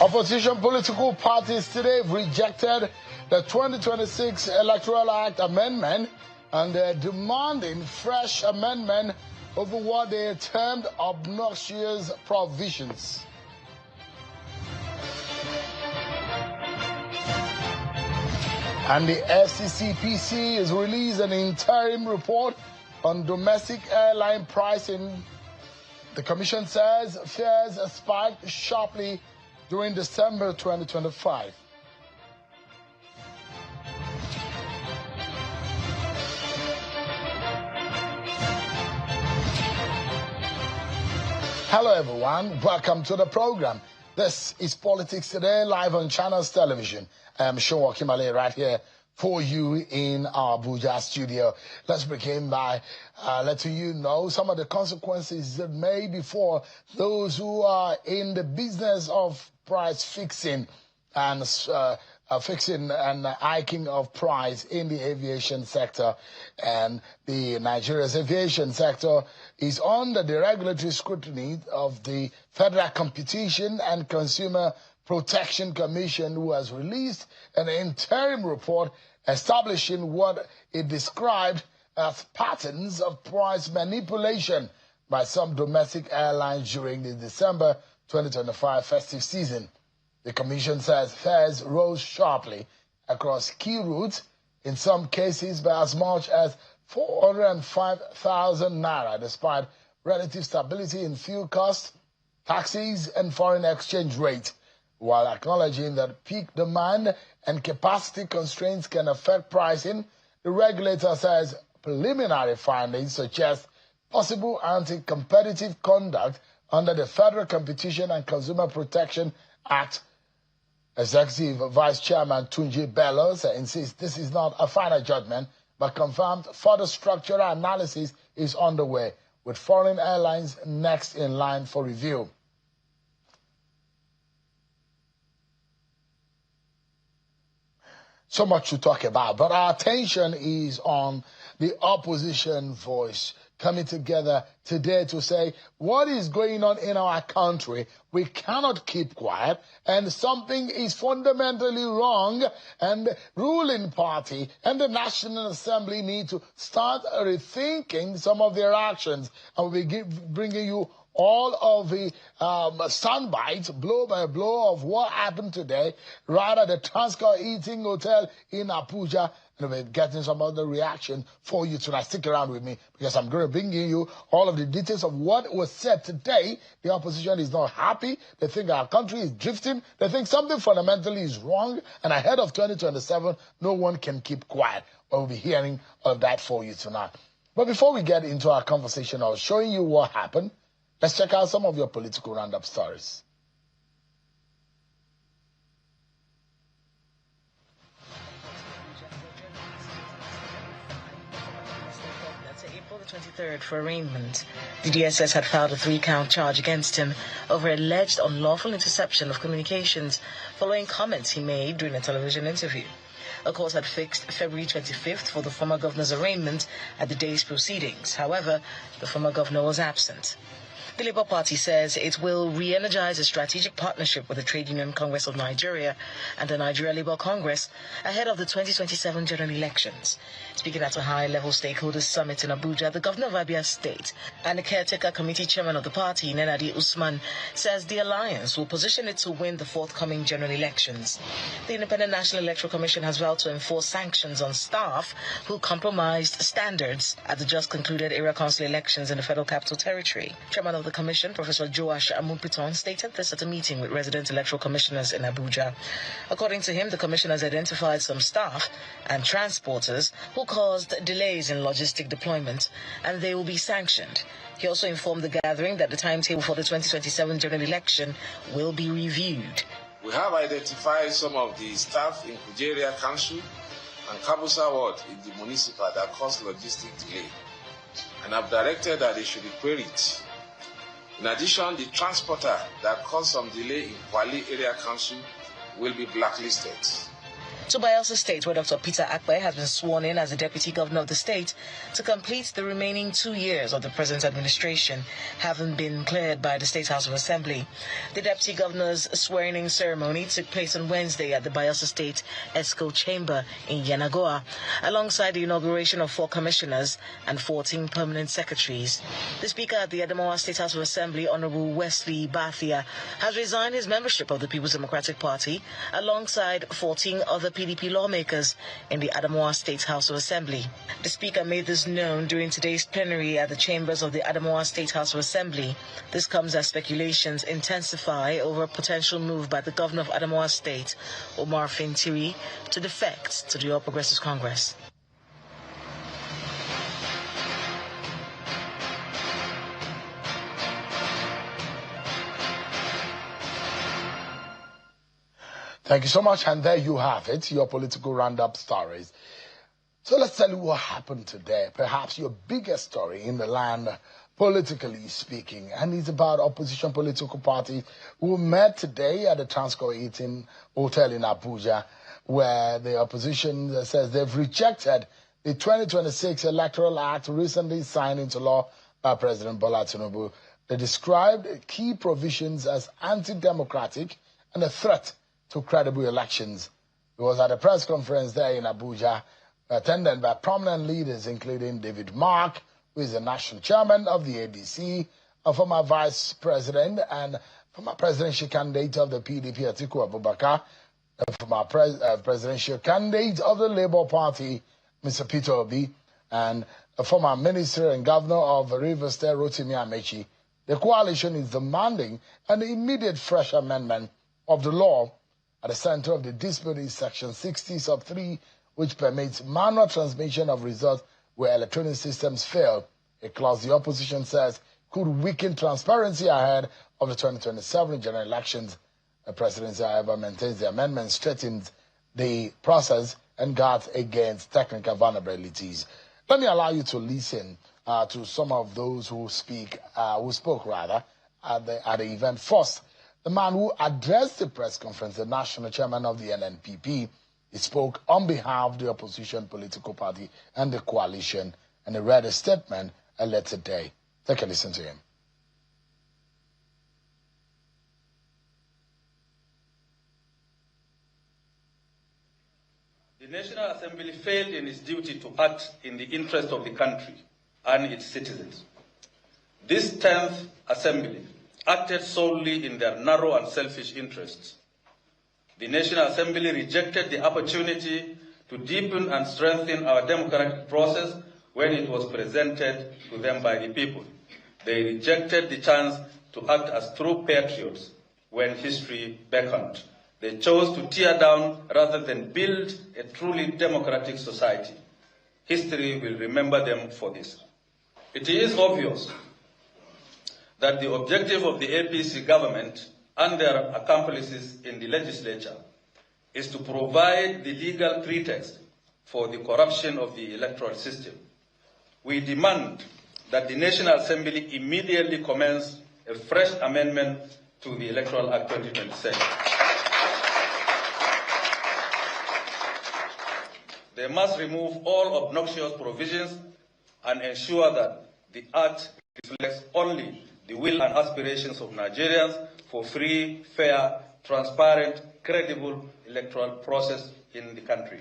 Opposition political parties today rejected the 2026 Electoral Act amendment, and they're demanding fresh amendment over what they termed obnoxious provisions. And the FCCPC has released an interim report on domestic airline pricing. The commission says fares spiked sharply during December 2025. Hello everyone, welcome to the program. This is Politics Today, live on Channels Television. I am Sean Wakimale right here for you in our Abuja studio. Let's begin by letting you know some of the consequences that may befall those who are in the business of price fixing and hiking of price in the aviation sector. And the Nigeria's aviation sector is under the regulatory scrutiny of the Federal Competition and Consumer Protection Commission, who has released an interim report establishing what it described as patterns of price manipulation by some domestic airlines during the December 2025 festive season. The commission says fares rose sharply across key routes, in some cases by as much as 405,000 naira, despite relative stability in fuel costs, taxes, and foreign exchange rate. While acknowledging that peak demand and capacity constraints can affect pricing, the regulator says preliminary findings suggest possible anti-competitive conduct under the Federal Competition and Consumer Protection Act. Executive Vice Chairman Tunji Bello insists this is not a final judgment, but confirmed further structural analysis is underway, with foreign airlines next in line for review. So much to talk about, but our attention is on the opposition voice coming together today to say what is going on in our country. We cannot keep quiet, and something is fundamentally wrong, and the ruling party and the National Assembly need to start rethinking some of their actions. And we'll be bringing you all of the sound bites, blow by blow, of what happened today, right at the Transcorp Eating Hotel in Abuja. And we're getting some of the reaction for you tonight. Stick around with me, because I'm going to bring you all of the details of what was said today. The opposition is not happy. They think our country is drifting. They think something fundamentally is wrong. And ahead of 2027, no one can keep quiet. But we'll be hearing all of that for you tonight. But before we get into our conversation, I was showing you what happened. Let's check out some of your political roundup stories. April the 23rd for arraignment. The DSS had filed a 3-count charge against him over alleged unlawful interception of communications following comments he made during a television interview. A court had fixed February 25th for the former governor's arraignment at the day's proceedings. However, the former governor was absent. The Labour Party says it will re-energize a strategic partnership with the Trade Union Congress of Nigeria and the Nigeria Labour Congress ahead of the 2027 general elections. Speaking at a high-level stakeholders summit in Abuja, the governor of Abia State and the caretaker committee chairman of the party, Nenadi Usman, says the alliance will position it to win the forthcoming general elections. The Independent National Electoral Commission has vowed to enforce sanctions on staff who compromised standards at the just concluded area council elections in the Federal Capital Territory. Chairman of the Commission, Professor Joash Amupiton, stated this at a meeting with resident electoral commissioners in Abuja. According to him, the commission has identified some staff and transporters who caused delays in logistic deployment, and they will be sanctioned. He also informed the gathering that the timetable for the 2027 general election will be reviewed. We have identified some of the staff in Kujeria Council and Kabusa Ward in the municipal that caused logistic delay, and have directed that they should be queried. In addition, the transporter that caused some delay in Kwali Area Council will be blacklisted. To Bayelsa State, where Dr. Peter Akpe has been sworn in as the Deputy Governor of the state to complete the remaining 2 years of the President's administration, having been cleared by the State House of Assembly. The Deputy Governor's swearing-in ceremony took place on Wednesday at the Bayelsa State ESCO Chamber in Yenagoa, alongside the inauguration of 4 commissioners and 14 permanent secretaries. The Speaker at the Adamawa State House of Assembly, Honorable Wesley Bathia, has resigned his membership of the People's Democratic Party alongside 14 other PDP lawmakers in the Adamawa State House of Assembly. The Speaker made this known during today's plenary at the chambers of the Adamawa State House of Assembly. This comes as speculations intensify over a potential move by the Governor of Adamawa State, Omar Fintiri, to defect to the All Progressives Congress. Thank you so much, and there you have it, your political roundup stories. So let's tell you what happened today, perhaps your biggest story in the land, politically speaking, and it's about opposition political parties who met today at the Transcorp Hilton Hotel in Abuja, where the opposition says they've rejected the 2026 Electoral Act recently signed into law by President Bola Tinubu. They described key provisions as anti-democratic and a threat to credible elections. It was at a press conference there in Abuja, attended by prominent leaders including David Mark, who is the national chairman of the APC, a former vice president and former presidential candidate of the PDP, Atiku Abubakar, a former presidential candidate of the Labour Party, Mr. Peter Obi, and a former minister and governor of Rivers State, Rotimi Amechi. The coalition is demanding an immediate fresh amendment of the law. At the center of the dispute is Section 60 sub 3, which permits manual transmission of results where electronic systems fail, a clause the opposition says could weaken transparency ahead of the 2027 general elections. The presidency, however, maintains the amendment strengthens the process and guards against technical vulnerabilities. Let me allow you to listen to some of those who spoke at the event. First, the man who addressed the press conference, the national chairman of the NNPP, he spoke on behalf of the opposition political party and the coalition, and he read a statement earlier today. Take a listen to him. The National Assembly failed in its duty to act in the interest of the country and its citizens. This 10th Assembly acted solely in their narrow and selfish interests. The National Assembly rejected the opportunity to deepen and strengthen our democratic process when it was presented to them by the people. They rejected the chance to act as true patriots when history beckoned. They chose to tear down rather than build a truly democratic society. History will remember them for this. It is obvious that the objective of the APC government and their accomplices in the legislature is to provide the legal pretext for the corruption of the electoral system. We demand that the National Assembly immediately commence a fresh amendment to the Electoral Act 2026. They must remove all obnoxious provisions and ensure that the Act reflects only the will and aspirations of Nigerians for free, fair, transparent, credible electoral process in the country.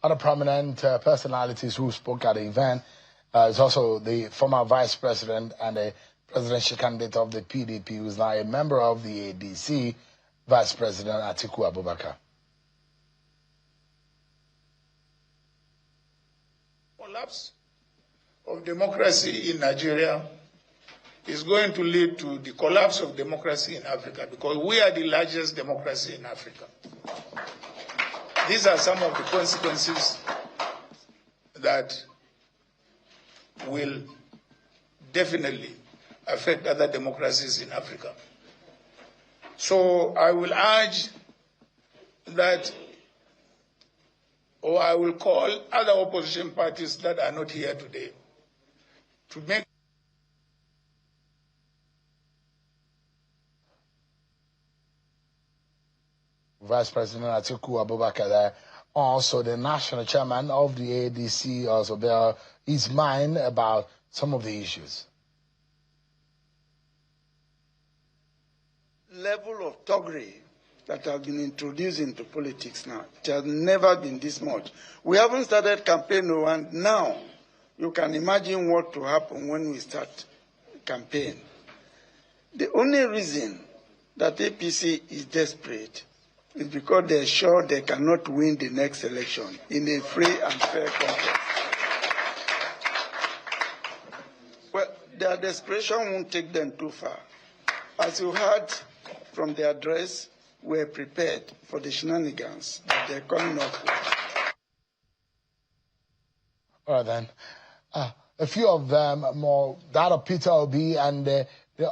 Other prominent personalities who spoke at the event is also the former vice president and a presidential candidate of the PDP, who is now a member of the ADC, Vice President Atiku Abubakar. Collapse of democracy in Nigeria is going to lead to the collapse of democracy in Africa, because we are the largest democracy in Africa. These are some of the consequences that will definitely affect other democracies in Africa. So I will urge that, or I will call other opposition parties that are not here today to make Vice President Atiku Abubakar there. Also, the national chairman of the ADC also bear his mind about some of the issues. Level of thuggery that has been introduced into politics now, it has never been this much. We haven't started campaign, and now you can imagine what will happen when we start campaign. The only reason that APC is desperate is because they're sure they cannot win the next election in a free and fair contest. Well, their desperation won't take them too far. As you heard from the address, we're prepared for the shenanigans that they're coming up with. All right, then. A few of them more, that of Peter Obi and the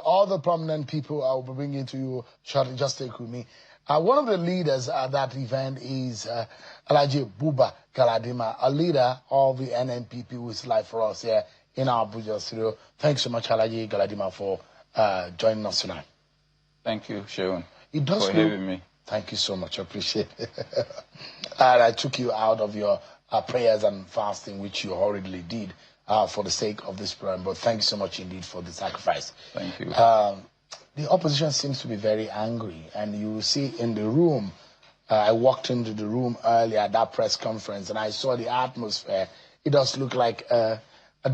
other prominent people I will be bringing to you shortly. Just stay with me. One of the leaders at that event is Alhaji Buba Galadima, a leader of the NNPP who is live for us here in our Abuja studio. Thanks so much, Alhaji Galadima, for joining us tonight. Thank you, Sheon, for having me. Thank you so much. I appreciate it. And I took you out of your prayers and fasting, which you already did for the sake of this program. But thank you so much indeed for the sacrifice. Thank you. The opposition seems to be very angry. And you will see in the room, I walked into the room earlier at that press conference, and I saw the atmosphere. It does look like a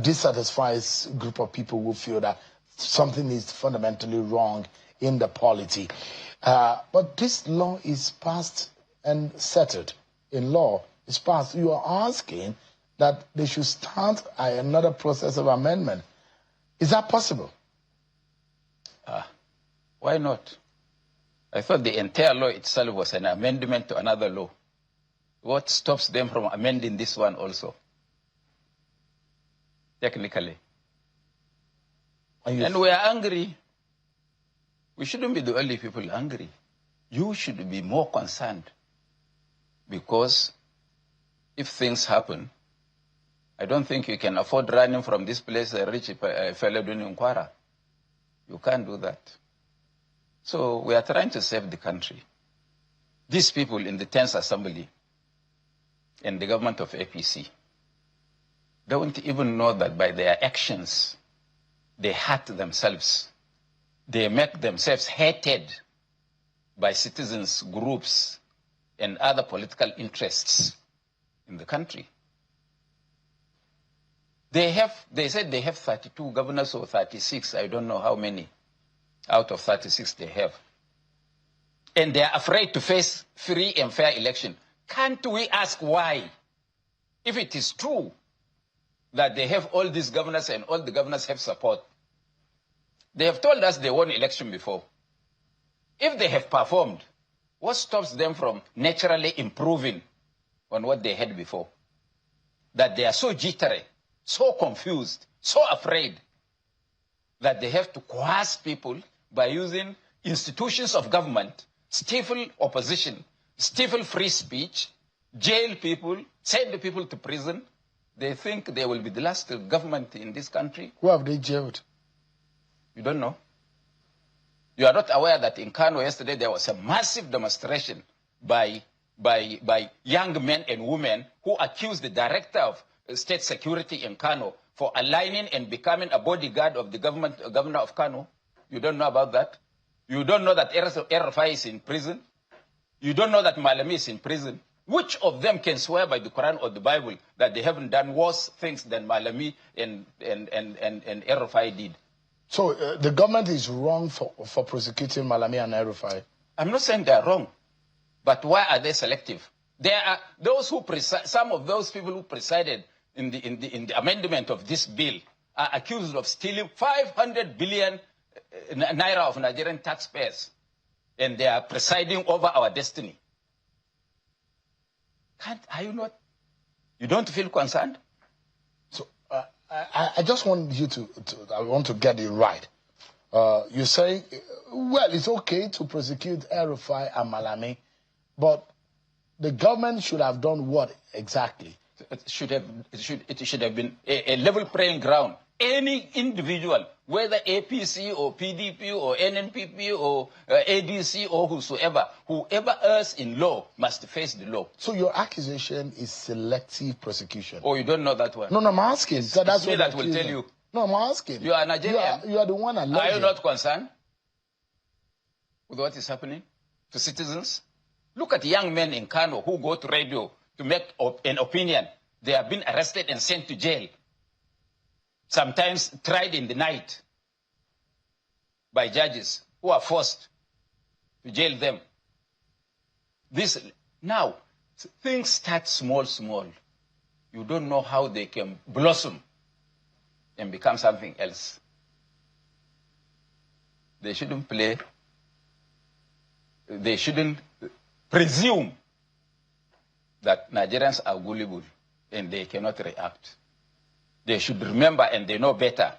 dissatisfied group of people who feel that something is fundamentally wrong in the polity. But this law is passed and settled. In law, it's passed. You are asking that they should start another process of amendment. Is that possible? Why not? I thought the entire law itself was an amendment to another law. What stops them from amending this one also? Technically. And we are angry. We shouldn't be the only people angry. You should be more concerned. Because if things happen, I don't think you can afford running from this place and reach a fellow doing Nkwara. You can't do that. So we are trying to save the country. These people in the 10th Assembly and the government of APC don't even know that by their actions, they hurt themselves. They make themselves hated by citizens, groups, and other political interests in the country. They said they have 32 governors or 36, I don't know how many out of 36 they have. And they are afraid to face free and fair election. Can't we ask why? If it is true that they have all these governors and all the governors have support, they have told us they won election before. If they have performed, what stops them from naturally improving on what they had before? That they are so jittery, so confused, so afraid that they have to coerce people by using institutions of government, stifle opposition, stifle free speech, jail people, send the people to prison. They think they will be the last government in this country. Who have they jailed? You don't know? You are not aware that in Kano yesterday there was a massive demonstration by young men and women who accused the director of state security in Kano for aligning and becoming a bodyguard of the governor of Kano. You don't know about that? You don't know that Rufai is in prison? You don't know that Malami is in prison? Which of them can swear by the Quran or the Bible that they haven't done worse things than Malami and Rufai did? So the government is wrong for prosecuting Malami and Rufai? I'm not saying they're wrong, but why are they selective? There are those who some of those people who presided in the amendment of this bill are accused of stealing 500 billion naira of Nigerian taxpayers, and they are presiding over our destiny. Are you not? You don't feel concerned? So I just want you I want to get it right. You say, well, it's okay to prosecute Rufai and Malami, but the government should have done what exactly? It should have been a level playing ground. any individual, whether APC or PDP or NNPP or ADC or whosoever, whoever errs in law must face the law. So your accusation is selective prosecution. Oh, you don't know that one? No, I'm asking. So that's what that will tell you. No, I'm asking. You are Nigerian. You are the one alleged. Are you not concerned with what is happening to citizens? Look at young men in Kano who go to radio to make an opinion. They have been arrested and sent to jail. Sometimes tried in the night by judges who are forced to jail them. Now, things start small. You don't know how they can blossom and become something else. They shouldn't presume that Nigerians are gullible and they cannot react. They should remember, and they know better,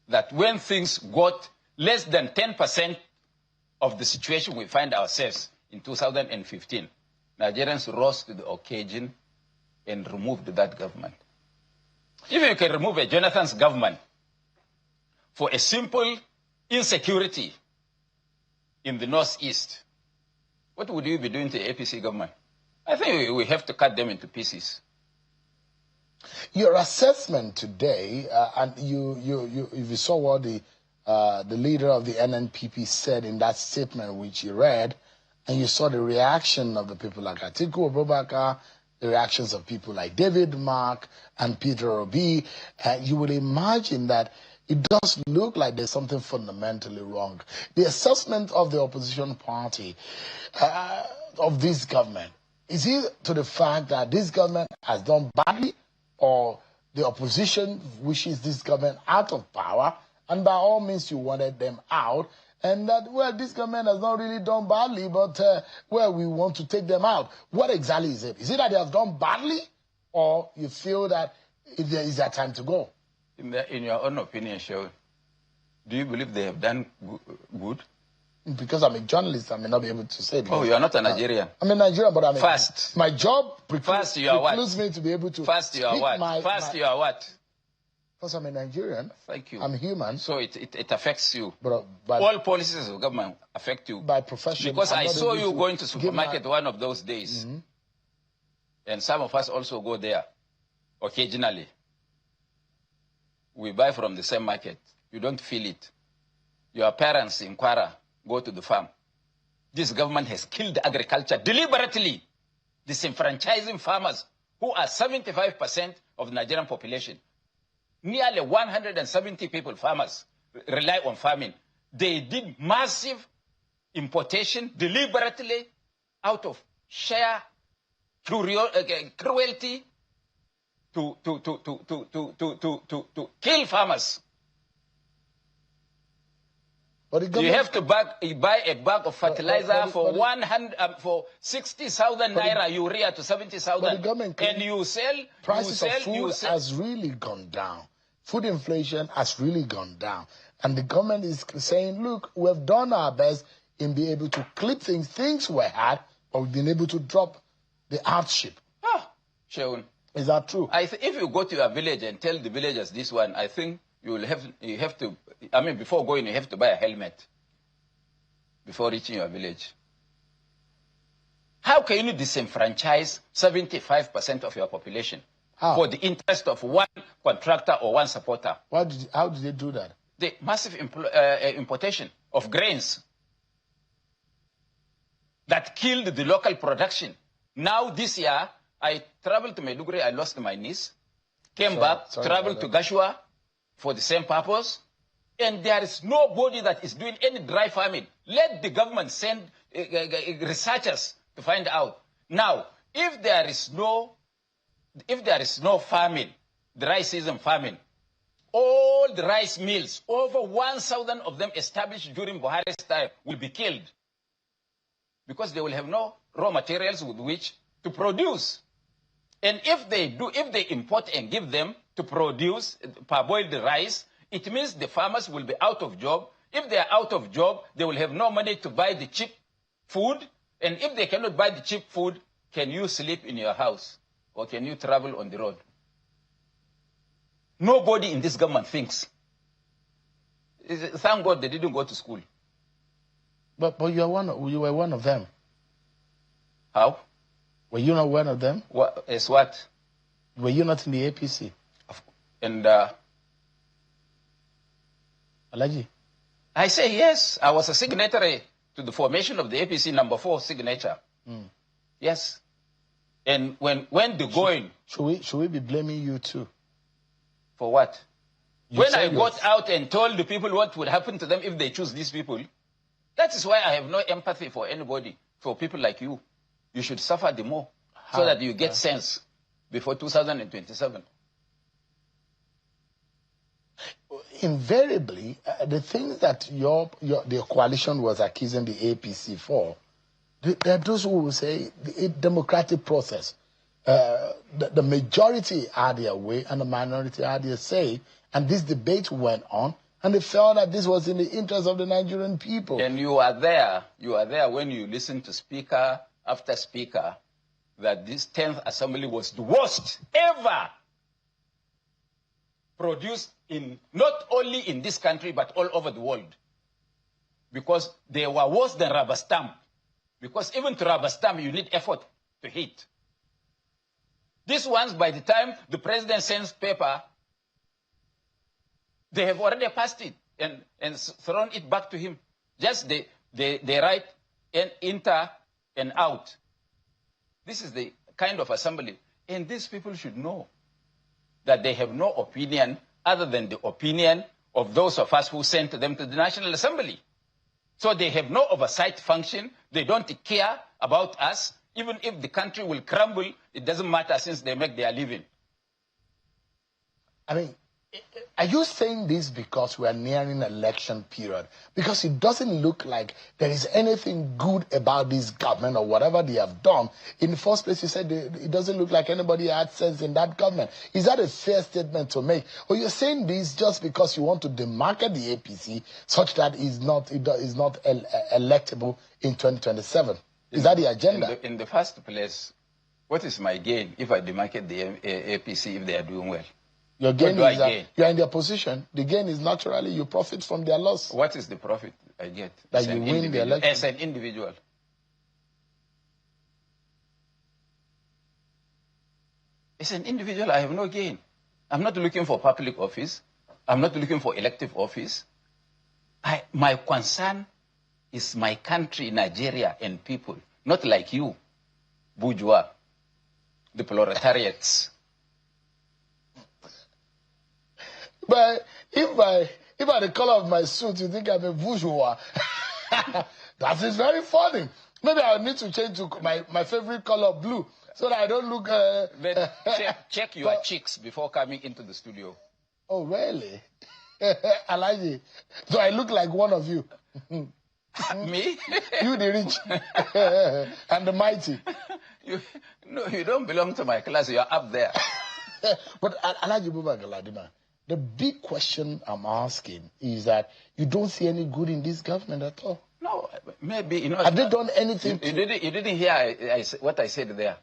that when things got less than 10% of the situation we find ourselves in 2015, Nigerians rose to the occasion and removed that government. If you can remove a Jonathan's government for a simple insecurity in the Northeast, what would you be doing to the APC government? I think we have to cut them into pieces. Your assessment today, and if you saw what the leader of the NNPP said in that statement which you read, and you saw the reaction of the people like Atiku Abubakar, the reactions of people like David Mark and Peter Obi, you would imagine that it does look like there's something fundamentally wrong. The assessment of the opposition party, of this government, is it to the fact that this government has done badly, or the opposition wishes this government out of power, and by all means you wanted them out, and that, well, this government has not really done badly, but, well, we want to take them out? What exactly is it? Is it that they have done badly, or you feel that there is their time to go? In your own opinion, Shaun, do you believe they have done good? Because I'm a journalist, I may not be able to say that. Oh, you are not a Nigerian. I'm a Nigerian, but First. My job First, you are what? precludes me to be able to First, you are what? First, you are what? Because I'm a Nigerian. Thank you. I'm human. So it affects you. But all policies of government affect you. By profession. Because I saw you going to supermarket one of those days. Mm-hmm. And some of us also go there occasionally. We buy from the same market. You don't feel it. Your parents in Kwara go to the farm. This government has killed agriculture deliberately, disenfranchising farmers who are 75% of the Nigerian population. Nearly 170 people, farmers, rely on farming. They did massive importation deliberately out of sheer cruelty to kill farmers. You have to buy a bag of fertilizer for 60,000 naira urea to 70,000, and you sell. Prices of food has really gone down. Food inflation has really gone down, and the government is saying, "Look, we have done our best in being able to clip things. Things were hard, but we've been able to drop the hardship." Shaun, is that true? If you go to your village and tell the villagers this one, I think you have to. I mean, before going, you have to buy a helmet before reaching your village. How can you disenfranchise 75% of your population for the interest of one contractor or one supporter? How did they do that? The massive importation of grains that killed the local production. Now this year, I traveled to Maiduguri, I lost my niece, came back, traveled to Gashua for the same purpose, and there is nobody that is doing any dry farming. Let the government send researchers to find out. Now, if there is no farming, dry season farming, all the rice mills, over 1,000 of them established during Buhari's time, will be killed because they will have no raw materials with which to produce. And if they import and give them to produce parboiled rice, it means the farmers will be out of job. If they are out of job, they will have no money to buy the cheap food. And if they cannot buy the cheap food, can you sleep in your house? Or can you travel on the road? Nobody in this government thinks. Thank God they didn't go to school. But you were one of them. How? Were you not one of them? What, as what? Were you not in the APC? And Alaji? I say yes. I was a signatory to the formation of the APC number 4 signature. Yes. And when the going... Should we be blaming you too? For what? When I got yes. out and told the people what would happen to them if they choose these people, that is why I have no empathy for anybody, for people like you. You should suffer the more so that you get sense before 2027. Invariably, the things that the coalition was accusing the APC for, there are those who will say the democratic process. The majority had their way and the minority had their say, and this debate went on, and they felt that this was in the interest of the Nigerian people. And you are there when you listen to speaker after speaker, that this 10th assembly was the worst ever produced in, not only in this country, but all over the world. Because they were worse than rubber stamp. Because even to rubber stamp, you need effort to hit. These ones, by the time the president sends paper, they have already passed it and thrown it back to him. Just they write enter and out. This is the kind of assembly. And these people should know that they have no opinion other than the opinion of those of us who sent them to the National Assembly. So they have no oversight function. They don't care about us. Even if the country will crumble, it doesn't matter since they make their living. I mean, are you saying this because we are nearing election period? Because it doesn't look like there is anything good about this government or whatever they have done. In the first place, you said it doesn't look like anybody had sense in that government. Is that a fair statement to make? Or you're saying this just because you want to demarket the APC such that it is not electable in 2027? Is that the agenda? In the first place, what is my gain if I demarket the APC if they are doing well? Your gain is that you are in their position. The gain is naturally you profit from their loss. What is the profit I get? That you win the election. As an individual. As an individual, I have no gain. I'm not looking for public office. I'm not looking for elective office. My concern is my country, Nigeria, and people. Not like you, bourgeois, the proletariats. But if by the color of my suit you think I'm a bourgeois, that is very funny. Maybe I need to change to my favorite color, blue, so that I don't look... But check your cheeks before coming into the studio. Oh, really? Alaji, so I look like one of you. Me? You the rich and the mighty. No, you don't belong to my class. You're up there. But Alaji Buba Galadima, the big question I'm asking is that you don't see any good in this government at all. No, maybe, you know... Have they done anything You didn't hear what I said there.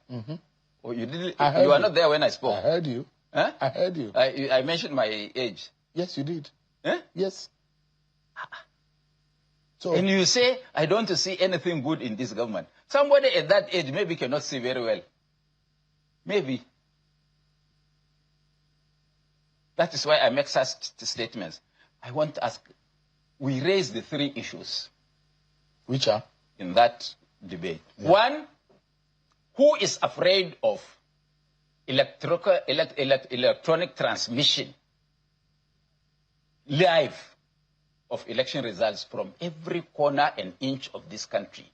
Or you didn't... You were not there when I spoke. I heard you. Huh? I heard you. I mentioned my age. Yes, you did. Huh? Yes. So, and you say, I don't see anything good in this government. Somebody at that age maybe cannot see very well. Maybe. That is why I make such statements. I want to ask, we raised the 3 issues. Which are? In that debate. Yeah. One, who is afraid of electronic transmission live of election results from every corner and inch of this country?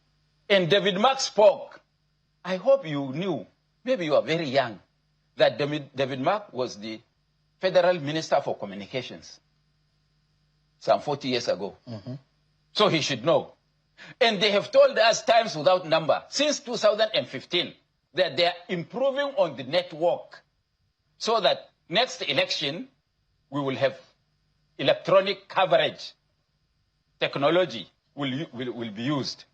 And David Mark spoke. I hope you knew, maybe you are very young, that David Mark was the Federal Minister for Communications some 40 years ago. So he should know. And they have told us times without number, since 2015, that they are improving on the network so that next election, we will have electronic coverage. Technology will be used.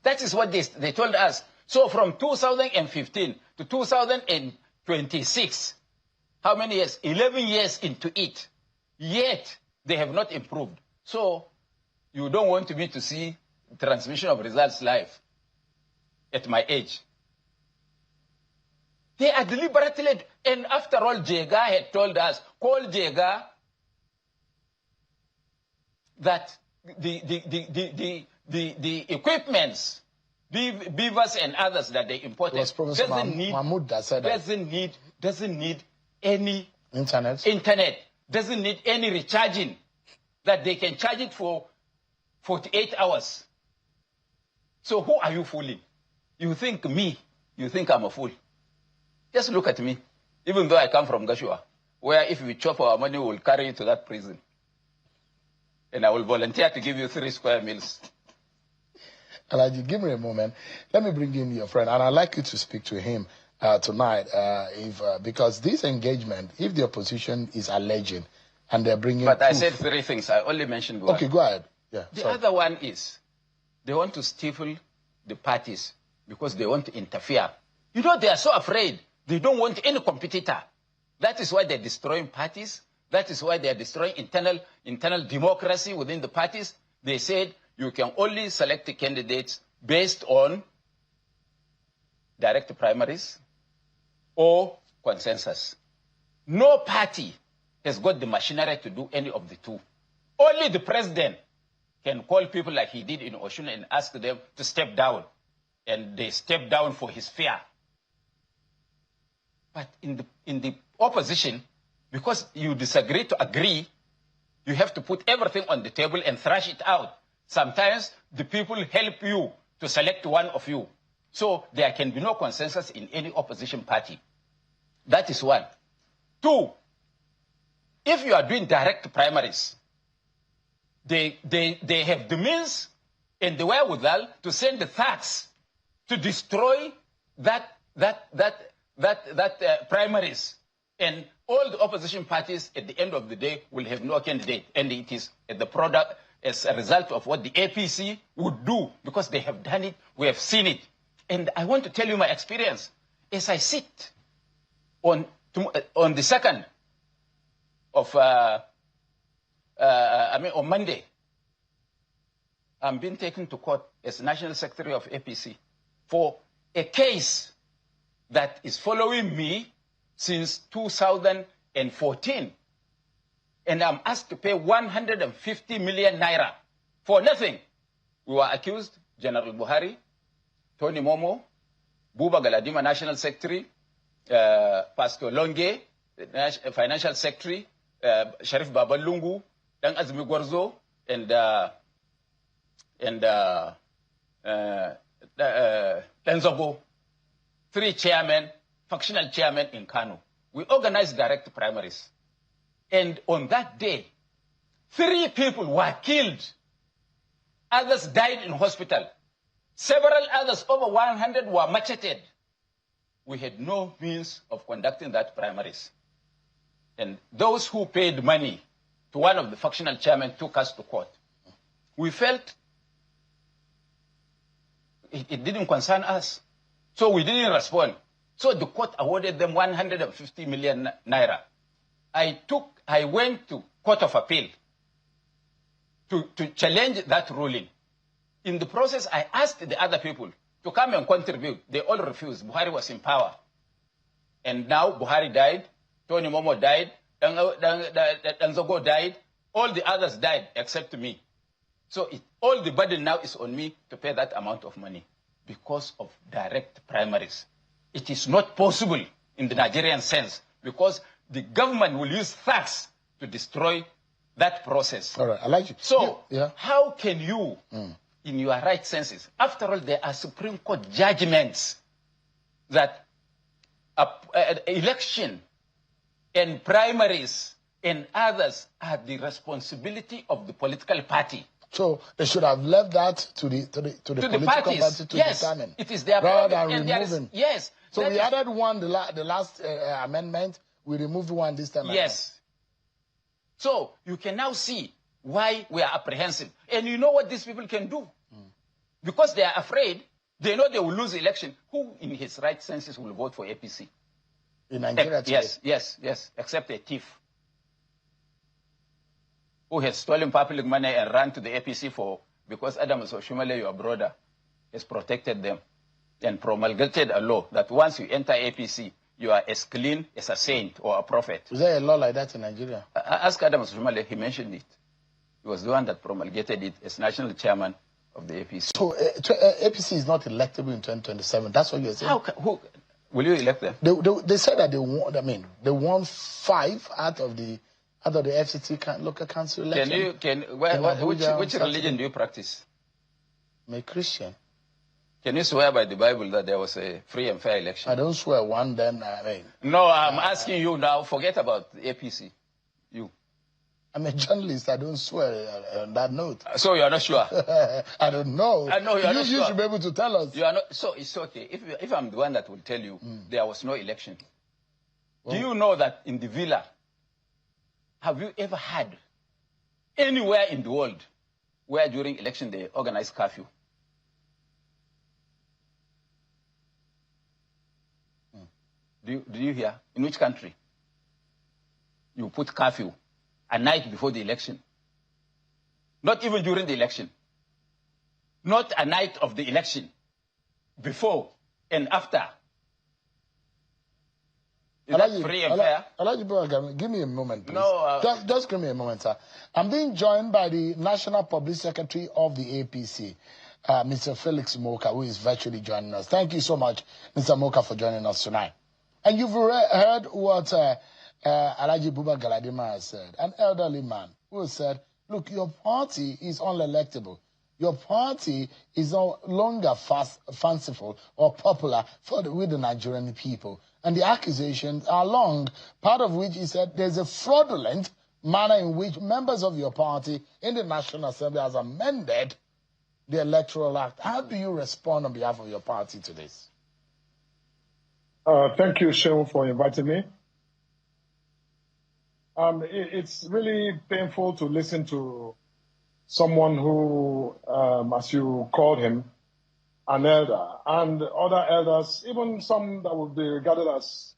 That is what they told us. So from 2015 to 2026, How many years? 11 years into it. Yet, they have not improved. So, you don't want me to see transmission of results live at my age. They are deliberately, and after all, Jega had told us, call Jega, that the equipments, beavers and others that they imported, doesn't need any internet, doesn't need any recharging, that they can charge it for 48 hours. So who are you fooling? You think I'm a fool. Just look at me. Even though I come from Gashua, where if we chop our money, we'll carry you to that prison. And I will volunteer to give you 3 square meals. Alaji, give me a moment. Let me bring in your friend, and I'd like you to speak to him tonight, because this engagement, if the opposition is alleging, and they're bringing But proof. I said 3 things. I only mentioned one. Okay, go ahead. Yeah. The other one is, they want to stifle the parties because they want to interfere. You know, they are so afraid. They don't want any competitor. That is why they're destroying parties. That is why they are destroying internal democracy within the parties. They said you can only select the candidates based on direct primaries or consensus. No party has got the machinery to do any of the two. Only the president can call people like he did in Oshun and ask them to step down. And they step down for his fear. But in the opposition, because you disagree to agree, you have to put everything on the table and thrash it out. Sometimes the people help you to select one of you. So there can be no consensus in any opposition party. That is one. 2, if you are doing direct primaries, they have the means and the wherewithal to send the thugs to destroy that primaries, and all the opposition parties at the end of the day will have no candidate, and it is the product as a result of what the APC would do, because they have done it, we have seen it. And I want to tell you my experience. As I sit on the 2nd of, on Monday, I'm being taken to court as National Secretary of APC for a case that is following me since 2014. And I'm asked to pay 150 million naira for nothing. We were accused, General Buhari, Tony Momo, Buba Galadima, National Secretary, Pastor Longe, Financial Secretary, Sharif Babalungu, Dan Azmi Gwarzo, and Tenzogo, 3 chairmen, factional chairmen in Kano. We organized direct primaries. And on that day, 3 people were killed. Others died in hospital. Several others, over 100, were macheted. We had no means of conducting that primaries. And those who paid money to one of the factional chairmen took us to court. We felt it didn't concern us. So we didn't respond. So the court awarded them 150 million naira. I went to Court of Appeal to challenge that ruling. In the process, I asked the other people to come and contribute. They all refused. Buhari was in power. And now Buhari died, Tony Momo died, Danzogo died, all the others died except me. So all the burden now is on me to pay that amount of money because of direct primaries. It is not possible in the Nigerian sense because the government will use thugs to destroy that process. All right, I like you. So, how can you, in your right senses, after all, there are Supreme Court judgments that election and primaries and others are the responsibility of the political party. So they should have left that to the political parties. party to determine. It is their rather problem. than removing. Yes. So we added one, the last amendment. We removed one this time. Yes. So you can now see why we are apprehensive. And you know what these people can do? Because they are afraid, they know they will lose the election. Who in his right senses will vote for APC? in Nigeria today. Yes, except a thief who has stolen public money and ran to the APC because Adams Oshumale, your brother, has protected them and promulgated a law that once you enter APC, you are as clean as a saint or a prophet. Is there a law like that in Nigeria? Ask Adams Oshumale, he mentioned it. He was the one that promulgated it as national chairman of the APC. So APC is not electable in 2027. That's what you're saying? Who will you elect them? They said that they won. I mean, they won 5 out of the FCC local council election. Which religion do you practice? I'm a Christian. Can you swear by the Bible that there was a free and fair election? I don't swear one. Then I mean. No, I'm asking you now. Forget about the APC. You. I'm a journalist. I don't swear on that note. So you are not sure? I don't know. I know you are not sure. You should be able to tell us. You are not. So it's okay. If I'm the one that will tell you there was no election. Well, do you know that in the villa, have you ever had anywhere in the world where during election they organize curfew? Do you hear? In which country? You put curfew a night before the election. Not even during the election. Not a night of the election. Before and after. Is that free and fair? Give me a moment, please. No. Just give me a moment, sir. I'm being joined by the National Public Secretary of the APC, Mr. Felix Moka, who is virtually joining us. Thank you so much, Mr. Moka, for joining us tonight. And you've heard what Alhaji Buba Galadima has said, an elderly man who said, look, your party is unelectable. Your party is no longer fanciful or popular with the Nigerian people. And the accusations are long, part of which he said there's a fraudulent manner in which members of your party in the National Assembly has amended the Electoral Act. How do you respond on behalf of your party to this? Thank you, Shehu, for inviting me. It's really painful to listen to someone who, as you called him, an elder, and other elders, even some that would be regarded as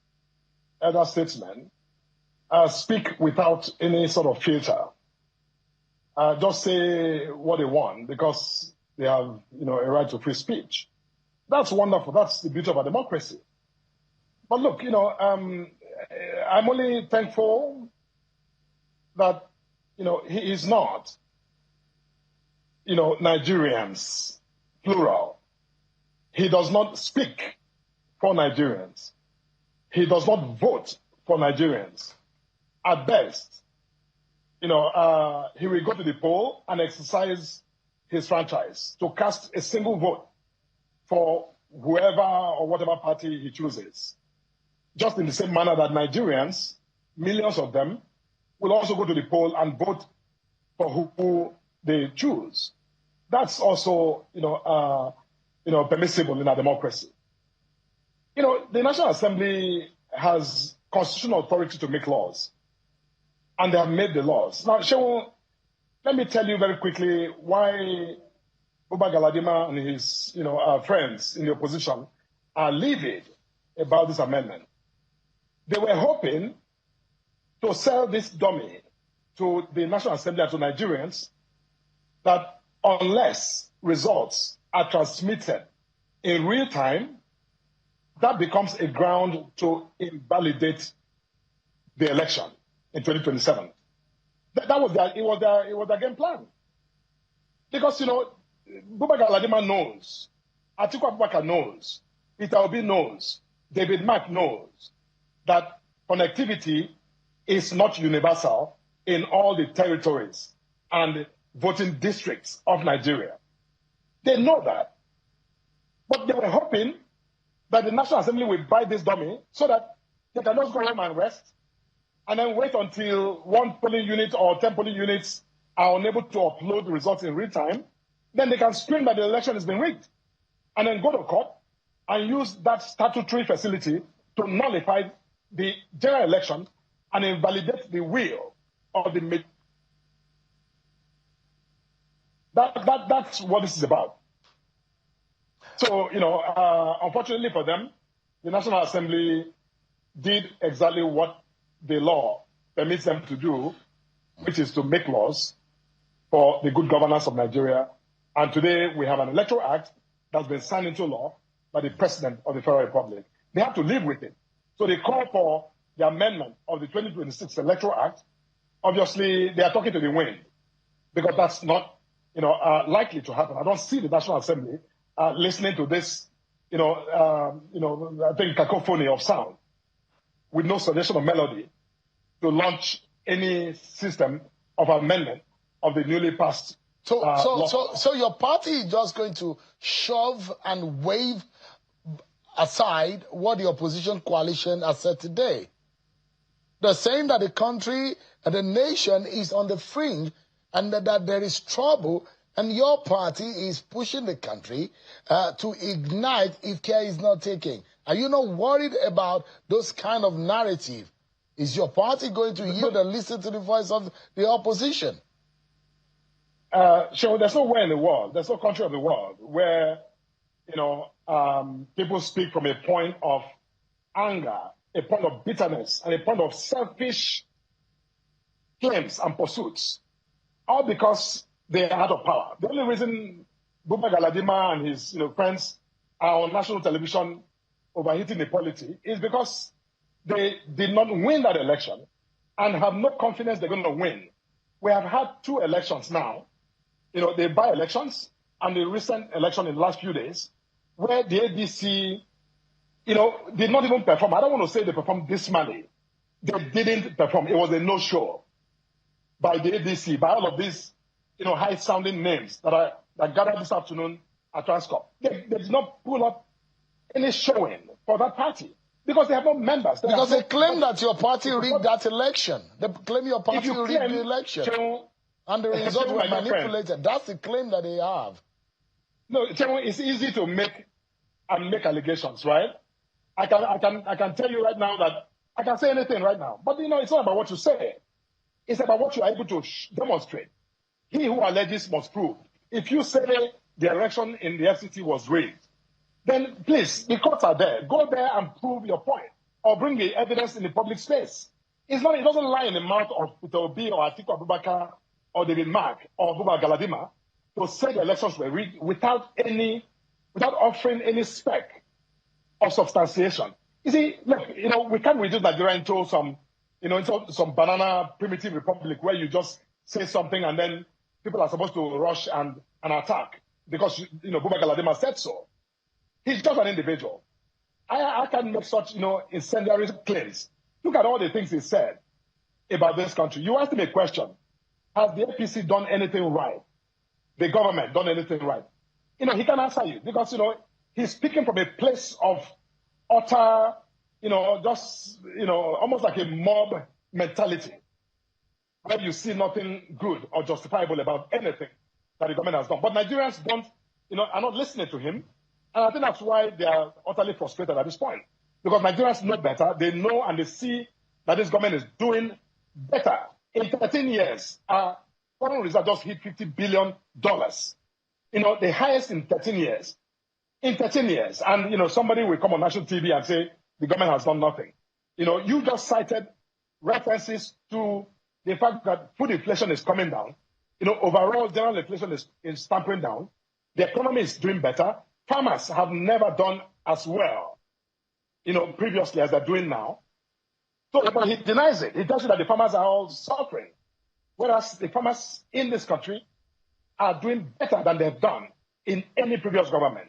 elder statesmen, speak without any sort of filter. Just say what they want because they have, a right to free speech. That's wonderful. That's the beauty of a democracy. But look, I'm only thankful that, he is not, Nigerians, plural. He does not speak for Nigerians. He does not vote for Nigerians. At best, he will go to the poll and exercise his franchise to cast a single vote for whoever or whatever party he chooses. Just in the same manner that Nigerians, millions of them, will also go to the poll and vote for who they choose. That's also, permissible in a democracy. The National Assembly has constitutional authority to make laws, and they have made the laws. Now, Shehu, let me tell you very quickly why Buba Galadima and his, friends in the opposition are livid about this amendment. They were hoping to sell this dummy to the National Assembly and to Nigerians that unless results are transmitted in real time, that becomes a ground to invalidate the election in 2027. That was their game plan. Because, Buba Galadima knows, Atiku Abubakar knows, Peter Obi knows, David Mark knows that connectivity is not universal in all the territories and voting districts of Nigeria. They know that. But they were hoping that the National Assembly will buy this dummy so that they can just go home and rest and then wait until 1 polling unit or 10 polling units are unable to upload the results in real time. Then they can scream that the election has been rigged and then go to court and use that statutory facility to nullify the general election and invalidate the will of the... That's what this is about. So, unfortunately for them, the National Assembly did exactly what the law permits them to do, which is to make laws for the good governance of Nigeria. And today we have an Electoral Act that's been signed into law by the President of the Federal Republic. They have to live with it. So they call for the amendment of the 2026 Electoral Act. Obviously, they are talking to the wind because that's not, likely to happen. I don't see the National Assembly listening to this, I think cacophony of sound with no suggestion of melody to launch any system of amendment of the newly passed law. So your party is just going to shove and wave aside what the opposition coalition has said today. They're saying that the country and the nation is on the fringe and that there is trouble, and your party is pushing the country to ignite if care is not taken. Are you not worried about those kind of narrative? Is your party going to yield and listen to the voice of the opposition? Sure, there's nowhere in the world, there's no country of the world where, people speak from a point of anger, a point of bitterness, and a point of selfish claims and pursuits, all because they are out of power. The only reason Buba Galadima and his friends are on national television overheating the polity is because they did not win that election and have no confidence they're going to win. We have had 2 elections now, the by-elections and the recent election in the last few days, where the APC, did not even perform. I don't want to say they performed dismally. They didn't perform. It was a no-show by the APC, by all of these, high-sounding names that gathered this afternoon at Transcorp. They did not pull up any showing for that party because they have no members. Because they claim that your party rigged that election. They claim your party rigged the election. And the results were manipulated. That's the claim that they have. No, it's easy to make allegations, right? I can tell you right now that I can say anything right now. But it's not about what you say. It's about what you are able to demonstrate. He who alleges must prove. If you say the election in the FCT was rigged, then please, the courts are there. Go there and prove your point, or bring the evidence in the public space. It doesn't lie in the mouth of Peter Obi or Atiku Abubakar or David Mark or Buba Galadima to say the elections were rigged without offering any speck of substantiation. You see, look, we can't reduce Nigeria into some banana primitive republic where you just say something and then people are supposed to rush and attack because Buba Galadima said so. He's just an individual. I can make such incendiary claims. Look at all the things he said about this country. You asked him a question: has the APC done anything right? The government done anything right? He can answer you because he's speaking from a place of utter, almost like a mob mentality, where you see nothing good or justifiable about anything that the government has done. But Nigerians are not listening to him. And I think that's why they are utterly frustrated at this point. Because Nigerians know better. They know and they see that this government is doing better. In 13 years, our foreign reserve just hit $50 billion. The highest in 13 years. In 13 years. And, somebody will come on national TV and say the government has done nothing. You just cited references to the fact that food inflation is coming down. Overall general inflation is tampering down. The economy is doing better. Farmers have never done as well, previously as they're doing now. So, but he denies it. He tells you that the farmers are all suffering, whereas the farmers in this country are doing better than they've done in any previous government.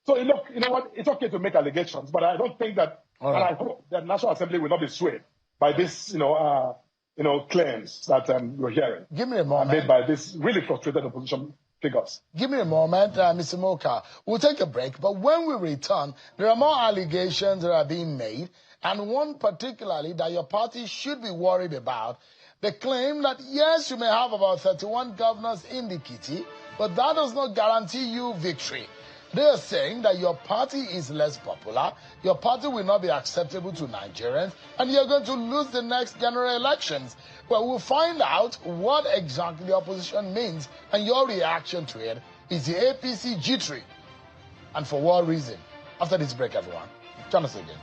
So, look, you know what? It's okay to make allegations, but I don't think that, and I hope that the National Assembly will not be swayed by this, claims that you're hearing. Give me a moment. Made by this really frustrated opposition figures. Give me a moment, Mr. Moka. We'll take a break, but when we return, there are more allegations that are being made, and one particularly that your party should be worried about. They claim that, yes, you may have about 31 governors in the kitty, but that does not guarantee you victory. They are saying that your party is less popular, your party will not be acceptable to Nigerians, and you're going to lose the next general elections. Well, we'll find out what exactly the opposition means, and your reaction to it. Is the APC jittery? And for what reason? After this break, everyone. Join us again.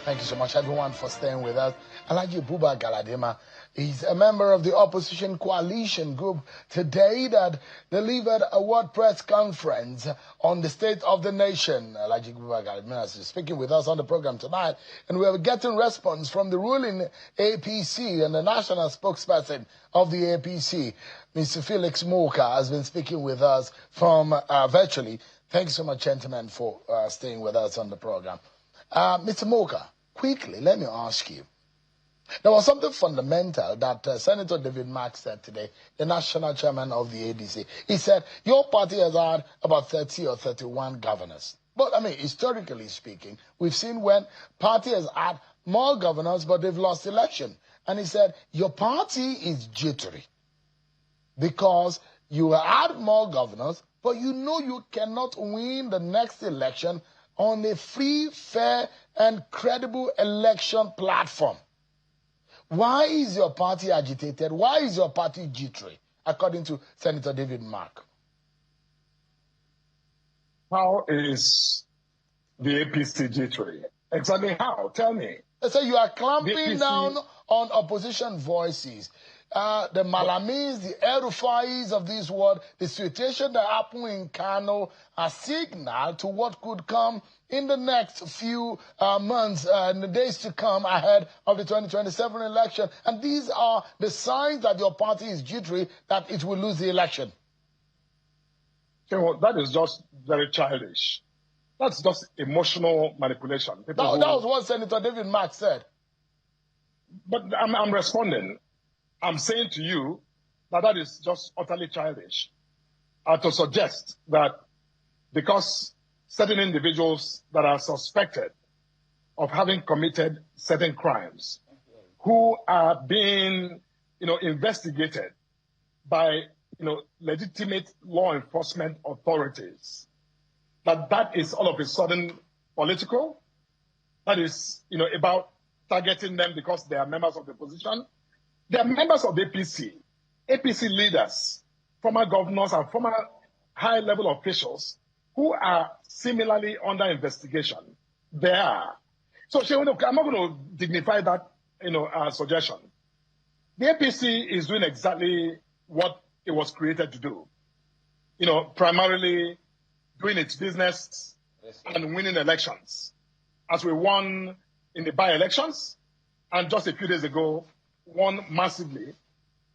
Thank you so much, everyone, for staying with us. Alhaji Buba Galadima is a member of the opposition coalition group today that delivered a word press conference on the state of the nation. Alhaji Buba Galadima is speaking with us on the program tonight, and we are getting response from the ruling APC and the national spokesperson of the APC, Mr. Felix Moka, has been speaking with us from virtually. Thank you so much, gentlemen, for staying with us on the program. Mr. Moka, quickly, let me ask you. There was something fundamental that Senator David Mark said today, the national chairman of the ADC. He said, your party has had about 30 or 31 governors. But, I mean, historically speaking, we've seen when party has had more governors, but they've lost election. And he said, your party is jittery because you had more governors, but you know you cannot win the next election on a free, fair, and credible election platform. Why is your party agitated? Why is your party jittery, according to Senator David Mark? How is the APC jittery? Exactly how? Tell me. So you are clamping down on opposition voices. The Malamis, the El-Rufais of this world, the situation that happened in Kano, a signal to what could come in the next few months and the days to come ahead of the 2027 election. And these are the signs that your party is jittery, that it will lose the election. Okay, well, that is just very childish. That's just emotional manipulation. That was what Senator David Mark said. But I'm responding. I'm saying to you that that is just utterly childish to suggest that because certain individuals that are suspected of having committed certain crimes, who are being, investigated by, legitimate law enforcement authorities, that is all of a sudden political, that is, about targeting them because they are members of the opposition. They are members of the APC leaders, former governors and former high-level officials who are similarly under investigation. They are. So, I'm not going to dignify that, suggestion. The APC is doing exactly what it was created to do. Primarily doing its business and winning elections. As we won in the by-elections, and just a few days ago, won massively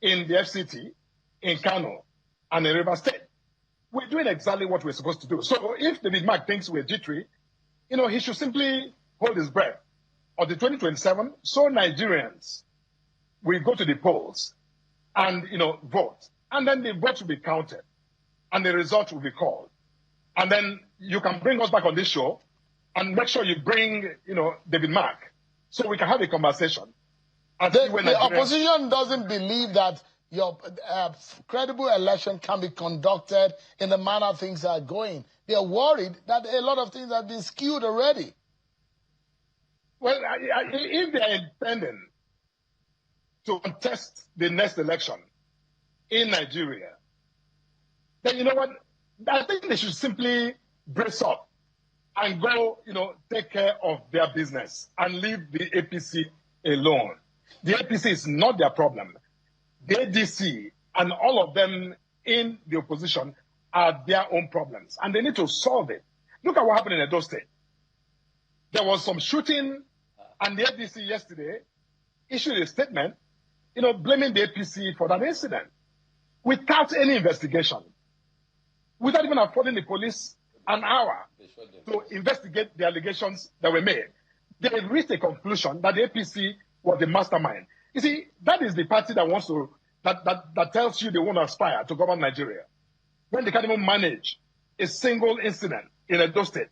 in the FCT, in Kano, and in River State. We're doing exactly what we're supposed to do. So if David Mark thinks we're jittery, he should simply hold his breath. On the 2027, so Nigerians will go to the polls and, vote. And then the vote will be counted. And the result will be called. And then you can bring us back on this show and make sure you bring, David Mark so we can have a conversation. The opposition doesn't believe that your credible election can be conducted in the manner things are going. They're worried that a lot of things have been skewed already. Well, if they are intending to contest the next election in Nigeria, then you know what? I think they should simply brace up and go, take care of their business and leave the APC alone. The APC is not their problem. The ADC and all of them in the opposition are their own problems, and they need to solve it. Look at what happened in Edo State. There was some shooting, and the ADC yesterday issued a statement, blaming the APC for that incident without any investigation, without even affording the police an hour to investigate the allegations that were made. They reached a conclusion that the APC was the mastermind. You see, that is the party that wants to, that tells you they want to aspire to govern Nigeria. When they can't even manage a single incident in Edo State,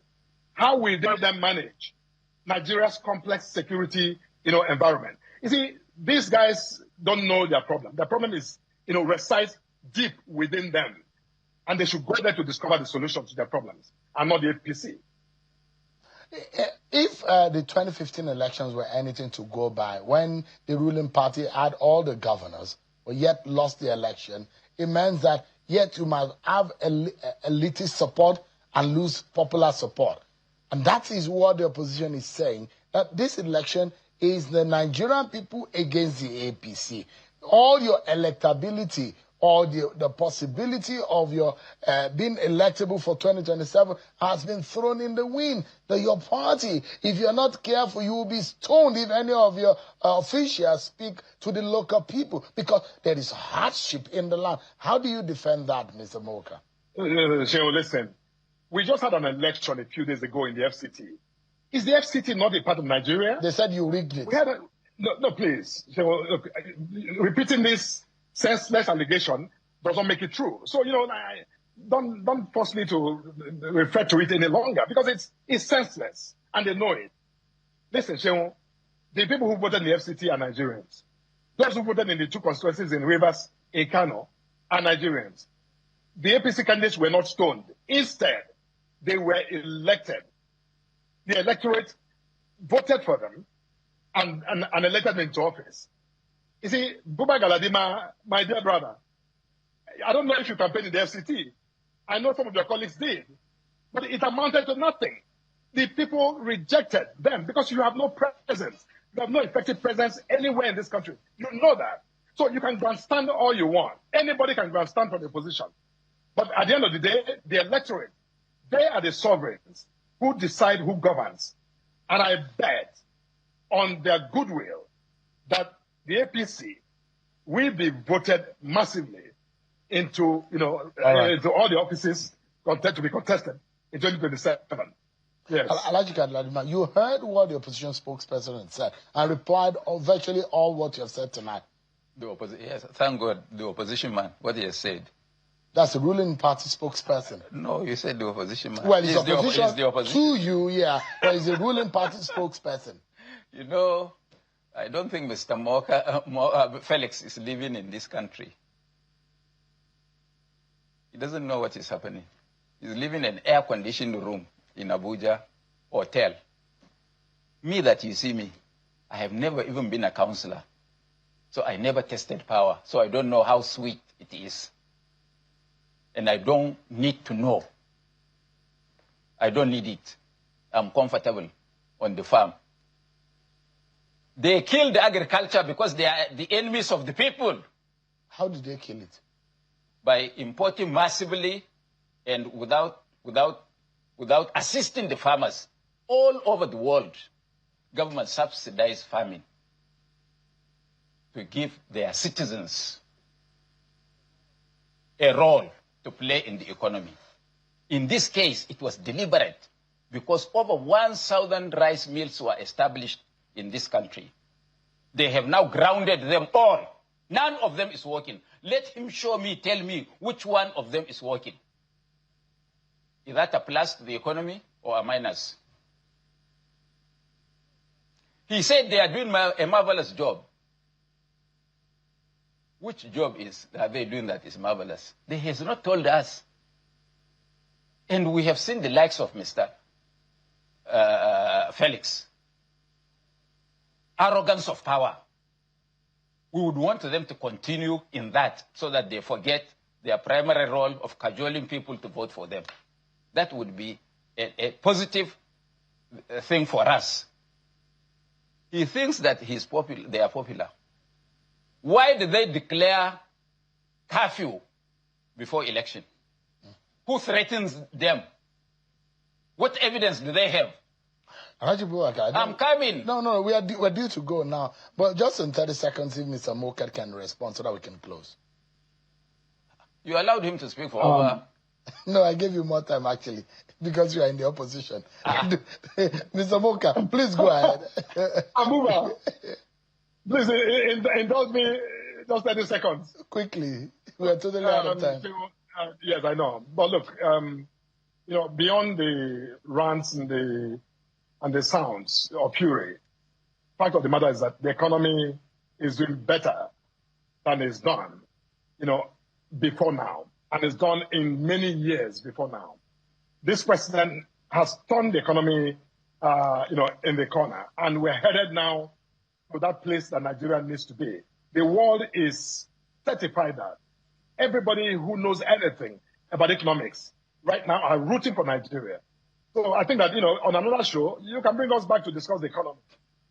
how will they then manage Nigeria's complex security, environment? You see, these guys don't know their problem. Their problem is, resides deep within them. And they should go there to discover the solution to their problems, and not the APC. If the 2015 elections were anything to go by, when the ruling party had all the governors, but yet lost the election, it means that yet you must have elitist support and lose popular support. And that is what the opposition is saying, that this election is the Nigerian people against the APC. All your electability or the possibility of your being electable for 2027 has been thrown in the wind. That your party, if you're not careful, you will be stoned if any of your officials speak to the local people, because there is hardship in the land. How do you defend that, Mr. Moka? Listen, we just had an election a few days ago in the FCT. Is the FCT not a part of Nigeria? They said you rigged it. No, please. Look, repeating this senseless allegation does not make it true. So, don't force me to refer to it any longer, because it's senseless, and they know it. Listen, Sheon, the people who voted in the FCT are Nigerians. Those who voted in the two constituencies in Rivers, in Kano, are Nigerians. The APC candidates were not stoned. Instead, they were elected. The electorate voted for them and elected them into office. You see, Buba Galadima, my dear brother, I don't know if you campaigned in the FCT. I know some of your colleagues did. But it amounted to nothing. The people rejected them because you have no presence. You have no effective presence anywhere in this country. You know that. So you can grandstand all you want. Anybody can grandstand from the position. But at the end of the day, the electorate, they are the sovereigns who decide who governs. And I bet on their goodwill that the APC will be voted massively into, into all the offices to be contested in 2027. Yes. Alhaji Galadima, you heard what the opposition spokesperson said and replied virtually all what you have said tonight. Yes, thank God, the opposition man, what he has said. That's the ruling party spokesperson. No, you said the opposition man. Well, he's opposition to you, yeah, but he's the ruling party spokesperson. I don't think Mr. Felix is living in this country. He doesn't know what is happening. He's living in an air-conditioned room in Abuja hotel. Me that you see me, I have never even been a councillor. So I never tested power. So I don't know how sweet it is. And I don't need to know. I don't need it. I'm comfortable on the farm. They killed agriculture because they are the enemies of the people. How did they kill it? By importing massively and without assisting the farmers. All over the world, government subsidized farming to give their citizens a role to play in the economy. In this case, it was deliberate because over 1,000 rice mills were established in this country. They have now grounded them all. None of them is working. Let him tell me which one of them is working. Is that a plus to the economy or a minus? He said they are doing a marvelous job. Which job are they doing that is marvelous? They has not told us. And we have seen the likes of Mr. Felix. Arrogance of power. We would want them to continue in that so that they forget their primary role of cajoling people to vote for them. That would be a positive thing for us. He thinks that they are popular. Why did they declare curfew before election? Who threatens them? What evidence do they have? I'm coming. No, we're due to go now. But just in 30 seconds, if Mr. Mokat can respond so that we can close. You allowed him to speak for over... No, I gave you more time, actually, because you are in the opposition. Mr. Mokat, please go ahead. Amuba, please indulge me just 30 seconds. Quickly. We are totally out of time. Yes, I know. But look, beyond the rants and the sounds of fury, fact of the matter is that the economy is doing better than it's done, before now, and it's done in many years before now. This president has turned the economy in the corner. And we're headed now to that place that Nigeria needs to be. The world is certified that everybody who knows anything about economics right now are rooting for Nigeria. So I think that, on another show, you can bring us back to discuss the economy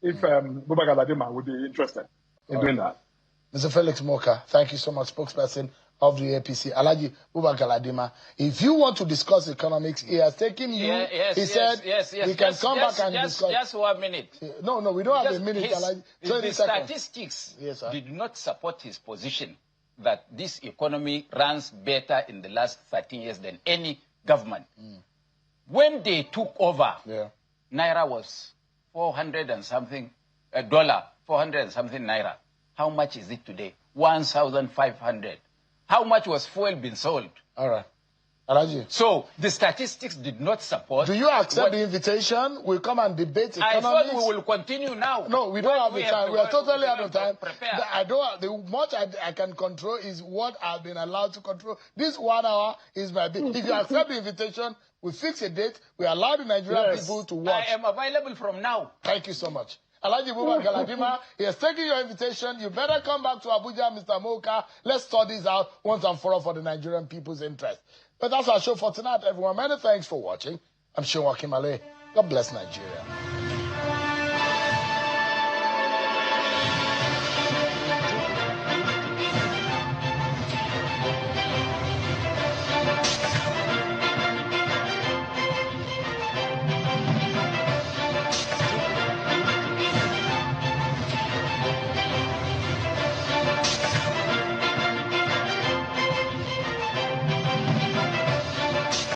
if Buba Galadima would be interested in doing that. Mr. Felix Moka, thank you so much, spokesperson of the APC. Alaji Buba Galadima, if you want to discuss economics, he has taken you. He said we can come back and discuss. Just 1 minute. No, we don't have a minute, Alaji. The statistics did not support his position that this economy runs better in the last 13 years than any government. When they took over, Naira was 400 and something, $400 and something Naira. How much is it today? 1,500. How much was fuel being sold? All right. Alaji. So the statistics did not support. Do you accept the invitation? We'll come and debate economics. I thought we will continue now. No, we don't have the time. We are totally out of time. The much I can control is what I've been allowed to control. This 1 hour is my bit. If you accept the invitation, we fix a date. We allow the Nigerian people to watch. I am available from now. Thank you so much. Alaji Buba Galadima, he has taken your invitation. You better come back to Abuja, Mr. Moka. Let's sort this out once and for all for the Nigerian people's interest. But that's our show for tonight, everyone. Many thanks for watching. I'm Seun Wakimale. God bless Nigeria.